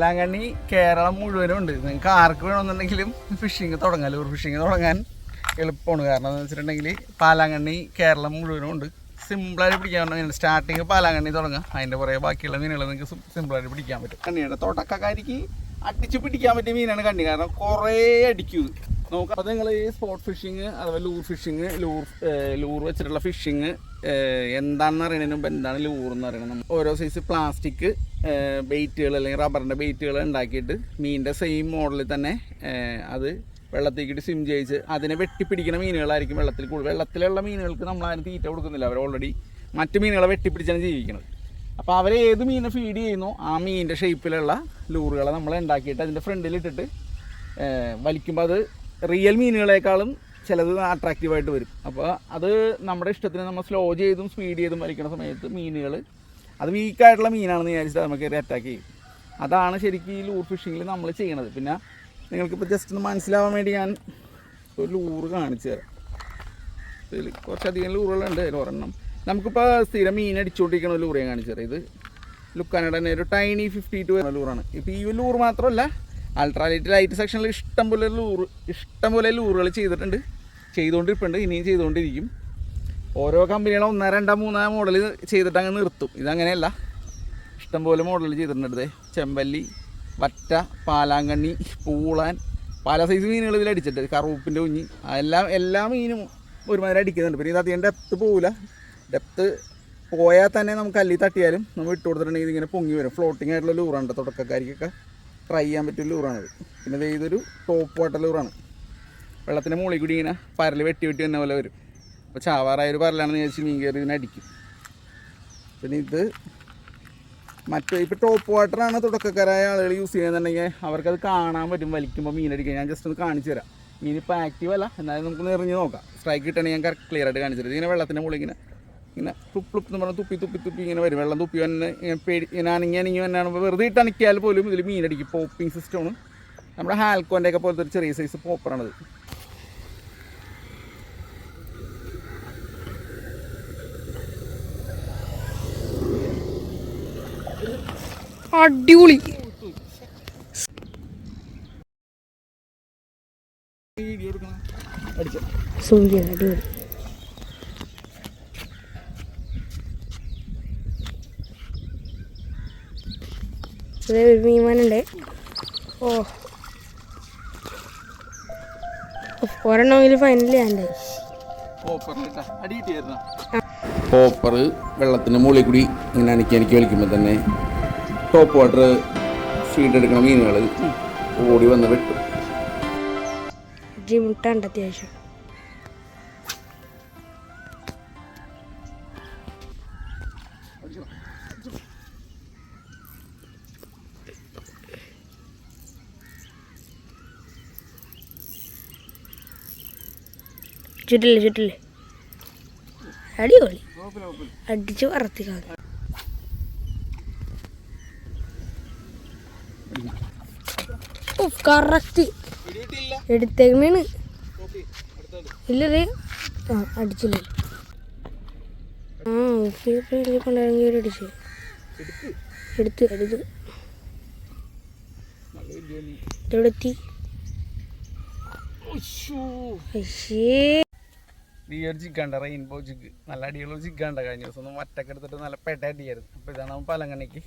പാലാങ്കണ്ണി കേരളം മുഴുവനും ഉണ്ട്. നിങ്ങൾക്ക് ആർക്ക് വേണമെന്നുണ്ടെങ്കിലും ഫിഷിങ് തുടങ്ങാം. ലൂർ ഫിഷിങ് തുടങ്ങാൻ എളുപ്പമാണ്. കാരണം എന്താണെന്ന് വെച്ചിട്ടുണ്ടെങ്കിൽ പാലാങ്കണ്ണി കേരളം മുഴുവനും ഉണ്ട്. സിമ്പിളായിട്ട് പിടിക്കാൻ പറ്റും. സ്റ്റാർട്ടിങ് പാലാങ്കണ്ണി തുടങ്ങാം, അതിൻ്റെ പുറകെ ബാക്കിയുള്ള മീനുകൾ നിങ്ങൾക്ക് സിമ്പിളായിട്ട് പിടിക്കാൻ പറ്റും. കണ്ണിയുടെ തുടക്കക്കാരിക്ക് അടിച്ച് പിടിക്കാൻ പറ്റിയ മീനാണ് കണ്ണി. കാരണം കുറേ അടിക്കും നോക്കാം. അപ്പോൾ നിങ്ങൾ ഈ സ്പോട്ട് ഫിഷിങ് അഥവാ ലൂർ ഫിഷിങ്, ലൂർ വെച്ചിട്ടുള്ള ഫിഷിങ് എന്താണെന്ന് അറിയണതിന് മുമ്പ് എന്താണ് ലൂർ എന്ന് പറയുന്നത്. നമ്മൾ ഓരോ സൈസ് പ്ലാസ്റ്റിക് ബെയ്റ്റുകൾ അല്ലെങ്കിൽ റബ്ബറിൻ്റെ ബെയ്റ്റുകൾ ഉണ്ടാക്കിയിട്ട് മീനിൻ്റെ സെയിം മോഡലിൽ തന്നെ അത് വെള്ളത്തേക്കിട്ട് സ്വിം ചെയ്യിച്ച് അതിനെ വെട്ടിപ്പിടിക്കുന്ന മീനുകളായിരിക്കും വെള്ളത്തിൽ കൂടുതൽ. വെള്ളത്തിലുള്ള മീനുകൾക്ക് നമ്മളാരും തീറ്റ കൊടുക്കുന്നില്ല. അവർ ഓൾറെഡി മറ്റു മീനുകളെ വെട്ടിപ്പിടിച്ചാണ് ജീവിക്കുന്നത്. അപ്പോൾ അവർ ഏത് മീനെ ഫീഡ് ചെയ്യുന്നോ ആ മീനിൻ്റെ ഷേപ്പിലുള്ള ലൂറുകളെ നമ്മൾ ഉണ്ടാക്കിയിട്ട് അതിൻ്റെ ഫ്രണ്ടിലിട്ടിട്ട് വലിക്കുമ്പോൾ അത് റിയൽ മീനുകളെക്കാളും ചിലത് അട്രാക്റ്റീവായിട്ട് വരും. അപ്പോൾ അത് നമ്മുടെ ഇഷ്ടത്തിന് നമ്മൾ സ്ലോ ചെയ്തും സ്പീഡ് ചെയ്തും വലിക്കുന്ന സമയത്ത് മീനുകൾ അത് വീക്കായിട്ടുള്ള മീനാണെന്ന് വിചാരിച്ചിട്ട് നമുക്ക് കയറി അറ്റാക്ക് ചെയ്യും. അതാണ് ശരിക്കും ഈ ലൂർ ഫിഷിങ്ങിൽ നമ്മൾ ചെയ്യണത്. പിന്നെ നിങ്ങൾക്കിപ്പോൾ ജസ്റ്റ് ഒന്ന് മനസ്സിലാവാൻ വേണ്ടി ഞാൻ ഒരു ലൂറ് കാണിച്ചു തരാം. ഇതിൽ കുറച്ചധികം ലൂറുകളുണ്ട്. ഒരെണ്ണം നമുക്കിപ്പോൾ സ്ഥിരം മീൻ അടിച്ചുകൊണ്ടിരിക്കുന്ന ഒരു ലൂറ് ഞാൻ കാണിച്ചു തരാം. ഇത് ലുക്കാനയുടെ തന്നെ ഒരു ടൈനി 52 വരുന്ന ലൂറാണ്. ഇപ്പോൾ ഈ ലൂറ് മാത്രമല്ല, അൾട്രാലൈറ്റ് ലൈറ്റ് സെക്ഷനിൽ ഇഷ്ടംപോലെ ലൂറുകൾ ചെയ്തുകൊണ്ടിരിപ്പുണ്ട്, ഇനിയും ചെയ്തുകൊണ്ടിരിക്കും. ഓരോ കമ്പനികളും 1, 2, 3 മോഡൽ ചെയ്തിട്ട് അങ്ങ് നിർത്തും. ഇതങ്ങനെയല്ല, ഇഷ്ടംപോലെ മോഡൽ ചെയ്തിട്ടുണ്ട്. ചെമ്പല്ലി, വറ്റ, പാലാങ്കണ്ണി, പൂളാൻ, പല സൈസ് മീനുകൾ ഇതിൽ അടിച്ചിട്ട്, കറുപ്പിൻ്റെ കുഞ്ഞി, എല്ലാ മീനും ഒരുമാതിരി അടിക്കുന്നുണ്ട്. പിന്നെ ഇത് അധികം ഡെപ്ത്ത് പോവില്ല. ഡെപ്ത്ത് പോയാൽ തന്നെ നമുക്ക് അല്ലി തട്ടിയാലും നമ്മൾ ഇട്ട് കൊടുത്തിട്ടുണ്ടെങ്കിൽ ഇതിങ്ങനെ പൊങ്ങി വരും. ഫ്ലോട്ടിംഗ് ആയിട്ടുള്ള ലൂറാണ്. തുടക്കക്കാരിക്കൊക്കെ ട്രൈ ചെയ്യാൻ പറ്റിയ ലൂറാണത്. പിന്നെ ഇതൊരു ടോപ്പ് വാട്ടർ ലൂറാണ്. വെള്ളത്തിൻ്റെ മുകളിൽ കൂടി ഇങ്ങനെ പരൽ വെട്ടി തന്നെ പോലെ വരും. അപ്പോൾ ചാവാറായൊരു പരലാണെന്ന് വിചാരിച്ച് മീൻ കയറി ഇതിനെ അടിക്കും. പിന്നെ ഇത് ഇപ്പോൾ ടോപ്പ് വാട്ടറാണ് തുടക്കക്കാരായ ആളുകൾ യൂസ് ചെയ്യുന്നുണ്ടെങ്കിൽ അവർക്കത് കാണാൻ പറ്റും വലിക്കുമ്പോൾ മീനടിക്കുക. ഞാൻ ജസ്റ്റ് ഒന്ന് കാണിച്ചു തരാം. മീൻ ഇപ്പോൾ ആക്റ്റീവ് അല്ല, എന്നാലും നമുക്ക് നിറഞ്ഞ് നോക്കാം. സ്ട്രൈക്ക് കിട്ടണമെങ്കിൽ ഞാൻ ക്ലിയർ ആയിട്ട് കാണിച്ചു തരാം. ഇങ്ങനെ വെള്ളത്തിൻ്റെ മുകളിൽ ഇങ്ങനെ തുപ്പ് എന്ന് പറഞ്ഞാൽ തുപ്പി ഇങ്ങനെ വരും. വെള്ളം തുപ്പി തന്നെ ഇങ്ങനെ അനങ്ങി തന്നെയാണ്. വെറുതെ ഇട്ട് അനക്കിയാൽ പോലും ഇതിൽ മീനടിക്കും. പോപ്പിംഗ് സിസ്റ്റമാണ്. നമ്മുടെ ഹാൽക്കോൻ്റെ ഒക്കെ പോലത്തെ ഒരു ചെറിയ സൈസ് പോപ്പറാണത്. അടിപൊളി അടിപൊളി. ഒരു മീമാനുണ്ട്. ഒരെണ്ണമെങ്കിലും ഫൈനലി ആണ്ട്. പോപ്പർ വെള്ളത്തിൻ്റെ മുകളിൽ കൂടി ഇങ്ങനെ അനക്കി വലിക്കുമ്പോൾ തന്നെ ടോപ്പ് വാട്ടർ ഫീഡ് എടുക്കുന്ന മീനുകൾ ഓടി വന്ന് വെട്ടും. മുട്ടുണ്ട് അത്യാവശ്യം. ചുറ്റില്ലേ അടിപൊളി. അടിച്ച് വറത്തിക്കാ. കറക്റ്റ് എടുത്തേക്കണേണ്. ഇല്ലേ അടിച്ചില്ലേ? കൊണ്ടാണെങ്കിൽ അടിച്ച് എടുത്ത് എവിടെത്തി? ജിഗാണ്ട റെയിൻബോ ജിഗ് നല്ല അടിയുള്ള ജിഗാണ്ട. കഴിഞ്ഞ ദിവസം ഒന്ന് മറ്റൊക്കെ എടുത്തിട്ട് നല്ല പെട്ട അടിയായിരുന്നു. അപ്പോൾ ഇതാണ് പാലങ്കണ്ണിക്ക്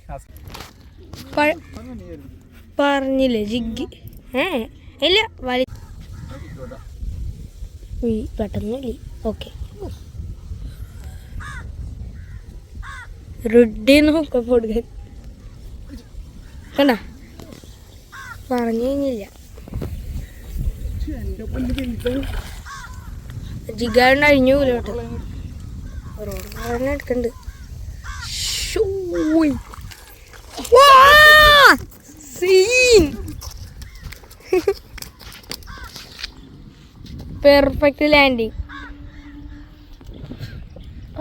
പറഞ്ഞില്ലേ ജിഗ്. ഇല്ല പെട്ടെന്നില്ല. ഓക്കെ റെഡി നോക്ക കൊടുക്കാൻ കണ്ട പറഞ്ഞു കഴിഞ്ഞില്ല. ജിഗാണ്ട് അഴിഞ്ഞു പോലോട്ട് എടുക്കണ്ട്. Perfect landing.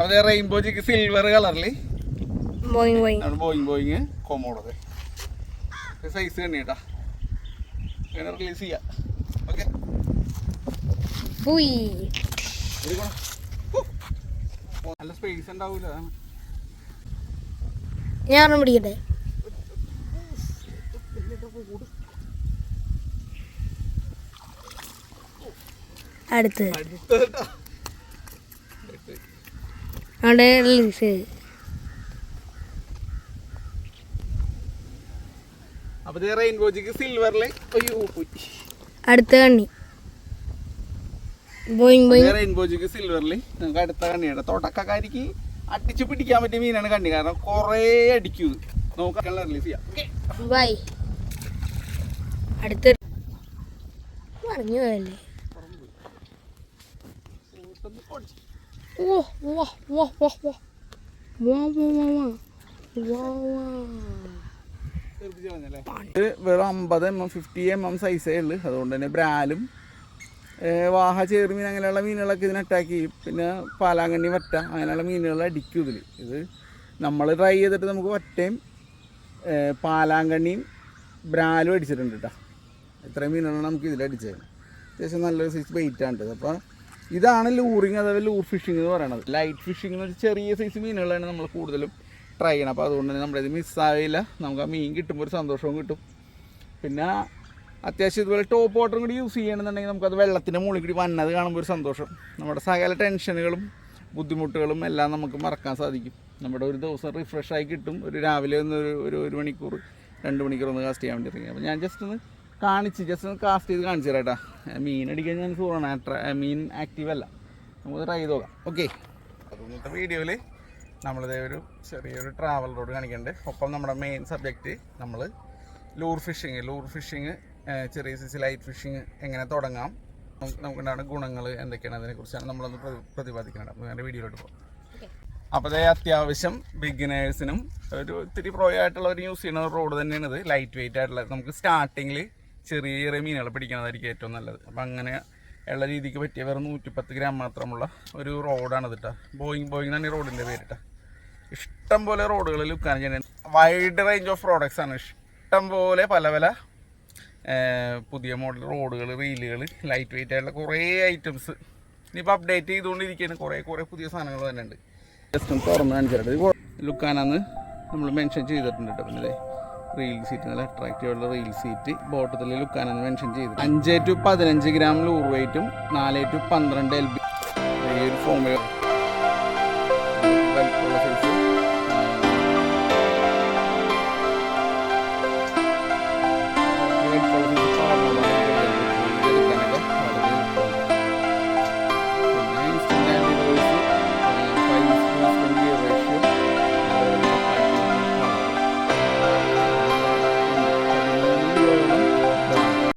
അതെ റെയിൻബോ ജിഗ് സിൽവർ കളറിൽ ബോയിങ് കൊമോഡോ സൈസ് തന്നെയാ. റിലീസ് ചെയ്യാം. ഓക്കെ നല്ല സ്പേസ് ഉണ്ടാവൂല. ഞാൻ പിടിക്കട്ടെ. അടുത്ത് അവിടെ റിലീസ്. അപ്പൊ റെയിൻബോ ജിഗ് സിൽവറില് അടുത്ത കണ്ണി ബോയിങ് ബോയിങ്. റെയിൻബോ ജിഗ് സിൽവറില് നമുക്ക് അടുത്ത കണ്ണിയാണ്. തുടക്കക്കാരിക്ക് അടിച്ചു പിടിക്കാൻ പറ്റിയ മീനാണ് കണ്ണി, കാരണം കൊറേ അടിക്കും. നമുക്ക് റിലീസ് ചെയ്യാം. ബൈ. അടുത്ത പറഞ്ഞു പോയല്ലേ. ഓ വാ വാ വാ വാ വാ വാ വാ വാ വാ. ഇത് വെറും 50 mm 50 mm സൈസേ ഉള്ളു. അതുകൊണ്ട് തന്നെ ബ്രാലും വാഹ, ചേറുമീൻ അങ്ങനെയുള്ള മീനുകളൊക്കെ ഇതിന് അറ്റാക്ക് ചെയ്യും. പിന്നെ പാലാങ്കണ്ണി, വറ്റ അങ്ങനെയുള്ള മീനുകൾ അടിക്കും ഇതിൽ. ഇത് നമ്മൾ ട്രൈ ചെയ്തിട്ട് നമുക്ക് വറ്റയും പാലാങ്കണ്ണിയും ബ്രാലും അടിച്ചിട്ടുണ്ട് കേട്ടോ. ഇത്രയും മീനുകളാണ് നമുക്ക് ഇതിൽ അടിച്ചത്. അത്യാവശ്യം നല്ലൊരു സൈസ് വെയിറ്റാണ്. അപ്പോൾ ഇതാണ് ലൂറിങ് അഥവാ ലൂർ ഫിഷിംഗ് എന്ന് പറയുന്നത്. ലൈറ്റ് ഫിഷിംഗ് എന്ന് വെച്ചാൽ ചെറിയ സൈസ് മീനുകളാണ് നമ്മൾ കൂടുതലും ട്രൈ ചെയ്യണം. അപ്പോൾ അതുകൊണ്ട് തന്നെ നമ്മളിത് മിസ്സാവില്ല. നമുക്ക് ആ മീൻ കിട്ടുമ്പോൾ ഒരു സന്തോഷവും കിട്ടും. പിന്നെ അത്യാവശ്യം ഇതുപോലെ ടോപ്പ് വാട്ടറും കൂടി യൂസ് ചെയ്യണമെന്നുണ്ടെങ്കിൽ നമുക്കത് വെള്ളത്തിൻ്റെ മുകളിൽ കൂടി വന്നത് കാണുമ്പോൾ ഒരു സന്തോഷം. നമ്മുടെ സകല ടെൻഷനുകളും ബുദ്ധിമുട്ടുകളും എല്ലാം നമുക്ക് മറക്കാൻ സാധിക്കും. നമ്മുടെ ഒരു ദിവസം റിഫ്രഷായി കിട്ടും. ഒരു രാവിലെ ഒന്ന് ഒരു മണിക്കൂർ 2 മണിക്കൂർ ഒന്ന് കാസ്റ്റ് ചെയ്യാൻ വേണ്ടി ഇറങ്ങി. അപ്പോൾ ഞാൻ ജസ്റ്റ് ഒന്ന് കാസ്റ്റ് ചെയ്ത് കാണിച്ചു തരാം കേട്ടോ. മീൻ അടിക്കാൻ ഞാൻ സൂറാണ്, മീൻ ആക്റ്റീവ് അല്ല. നമുക്ക് ട്രൈ ചെയ്ത് നോക്കാം. ഓക്കെ, അപ്പോൾ ഇന്നത്തെ വീഡിയോയിൽ നമ്മളിതേ ഒരു ചെറിയൊരു ട്രാവൽ റോഡ് കാണിക്കുന്നുണ്ട്. ഒപ്പം നമ്മുടെ മെയിൻ സബ്ജക്റ്റ് നമ്മൾ ലൂർ ഫിഷിങ് ചെറിയ സൈസ് ലൈറ്റ് ഫിഷിങ് എങ്ങനെ തുടങ്ങാം, നമുക്കുണ്ടാകുന്ന ഗുണങ്ങൾ എന്തൊക്കെയാണ്, അതിനെക്കുറിച്ചാണ് നമ്മളൊന്ന് പ്രതിപാദിക്കുന്നത്. അപ്പോൾ ഞാൻ വീഡിയോയിലോട്ട് പോകും. അപ്പോൾ അതേ അത്യാവശ്യം ബിഗിനേഴ്സിനും ഒരു ഇത്തിരി പ്രോ ആയിട്ടുള്ളവർ യൂസ് ചെയ്യുന്ന റോഡ് തന്നെയാണ് ഇത്. ലൈറ്റ് വെയിറ്റ് ആയിട്ടുള്ള, നമുക്ക് സ്റ്റാർട്ടിങ്ങിൽ ചെറിയ ചെറിയ മീനുകൾ പിടിക്കുന്നതായിരിക്കും ഏറ്റവും നല്ലത്. അപ്പോൾ അങ്ങനെ ഉള്ള രീതിക്ക് പറ്റിയ വെറും 110 ഗ്രാം മാത്രമുള്ള ഒരു റോഡാണ് ഇത് കേട്ടോ. ബോയിങ് എന്നാണ് ഈ റോഡിൻ്റെ പേര് കേട്ടോ. ഇഷ്ടം പോലെ റോഡുകൾ ലുക്കാൻ ചെയ്യുന്നത്. വൈഡ് റേഞ്ച് ഓഫ് പ്രോഡക്റ്റ്സ് ആണ്. ഇഷ്ടം പോലെ പല പുതിയ മോഡൽ റോഡുകൾ, റീലുകൾ, ലൈറ്റ് വെയിറ്റ് ആയിട്ടുള്ള കുറേ ഐറ്റംസ് ഇനിയിപ്പോൾ അപ്ഡേറ്റ് ചെയ്തുകൊണ്ടിരിക്കുകയാണ്. കുറേ പുതിയ സാധനങ്ങൾ തന്നെ ഉണ്ട്. ജസ്റ്റ് ഒന്ന് തുറന്ന് കാണിച്ചിട്ട് ലുക്കാനാന്ന് നമ്മൾ മെൻഷൻ ചെയ്തിട്ടുണ്ട് കേട്ടോ. പിന്നെ റീൽ സീറ്റ്, നല്ല അട്രാക്റ്റീവ് ആയിട്ടുള്ള റീൽ സീറ്റ് ബോട്ടത്തിൽ ലുക്കാനാന്ന് മെൻഷൻ ചെയ്തു. 5 to 15 ഗ്രാം ലൂർ വെയിറ്റും 4 to 12 LB ഈ ഒരു ഫോമിൽ